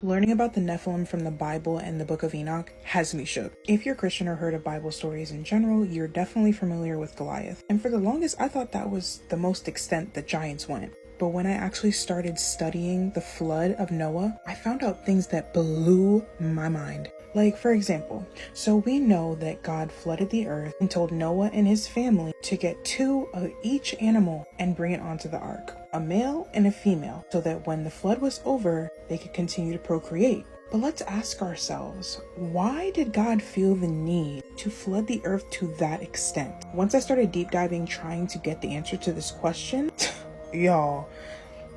Learning about the Nephilim from the Bible and the Book of Enoch has me shook. If you're Christian or heard of Bible stories in general, you're definitely familiar with Goliath. And for the longest, I thought that was the most extent that giants went. But when I actually started studying the flood of Noah, I found out things that blew my mind. Like, for example, so we know that God flooded the earth and told Noah and his family to get 2 of each animal and bring it onto the ark, a male and a female, so that when the flood was over, they could continue to procreate. But let's ask ourselves, why did God feel the need to flood the earth to that extent? Once I started deep diving trying to get the answer to this question, y'all,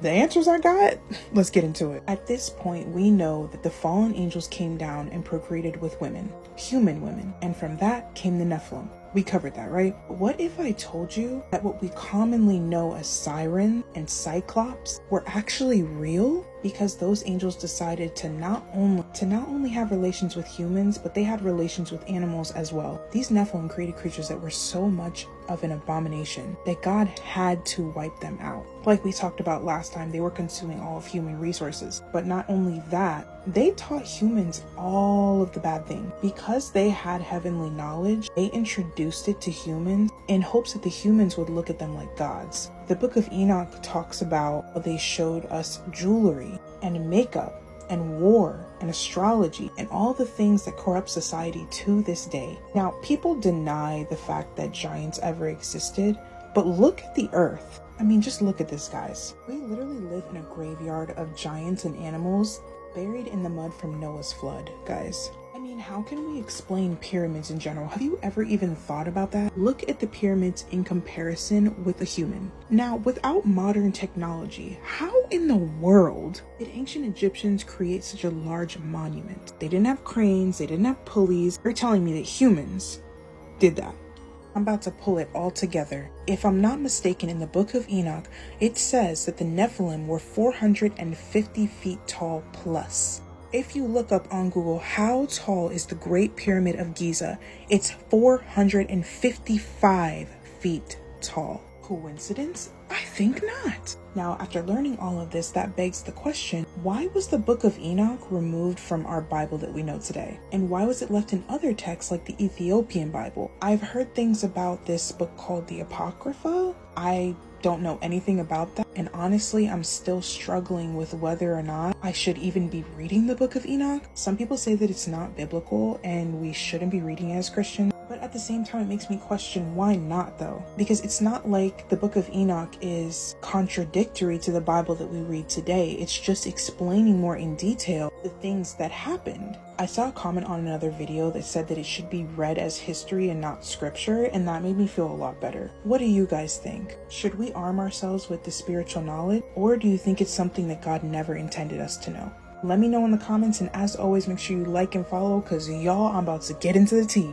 the answers I got, let's get into it. At this point, we know that the fallen angels came down and procreated with women, human women, and from that came the Nephilim. We covered that, right? What if I told you that what we commonly know as sirens and cyclops were actually real? Because those angels decided to not only have relations with humans, but they had relations with animals as well. These Nephilim created creatures that were so much of an abomination that God had to wipe them out. Like we talked about last time, they were consuming all of human resources. But not only that, they taught humans all of the bad things. Because they had heavenly knowledge, they introduced it to humans in hopes that the humans would look at them like gods. The Book of Enoch talks about how they showed us jewelry and makeup and war and astrology and all the things that corrupt society to this day. Now, people deny the fact that giants ever existed, but look at the earth. I mean, just look at this, guys. We literally live in a graveyard of giants and animals buried in the mud from Noah's flood, guys. I mean, how can we explain pyramids in general? Have you ever even thought about that? Look at the pyramids in comparison with a human. Now, without modern technology, how in the world did ancient Egyptians create such a large monument? They didn't have cranes, they didn't have pulleys. You're telling me that humans did that? I'm about to pull it all together. If I'm not mistaken, in the Book of Enoch, it says that the Nephilim were 450 feet tall plus. If you look up on Google, how tall is the Great Pyramid of Giza? It's 455 feet tall. Coincidence? I think not. Now, after learning all of this, that begs the question, why was the Book of Enoch removed from our Bible that we know today? And why was it left in other texts like the Ethiopian Bible? I've heard things about this book called the Apocrypha. I don't know anything about that, and honestly, I'm still struggling with whether or not I should even be reading the Book of Enoch. Some people say that it's not biblical and we shouldn't be reading it as Christians, but at the same time, it makes me question why not though, because it's not like the Book of Enoch is contradictory to the Bible that we read today. It's just explaining more in detail the things that happened. I saw a comment on another video that said that it should be read as history and not scripture, and that made me feel a lot better. What do you guys think? Should we arm ourselves with the spiritual knowledge, or do you think it's something that God never intended us to know? Let me know in the comments, and as always, make sure you like and follow, because y'all, I'm about to get into the tea.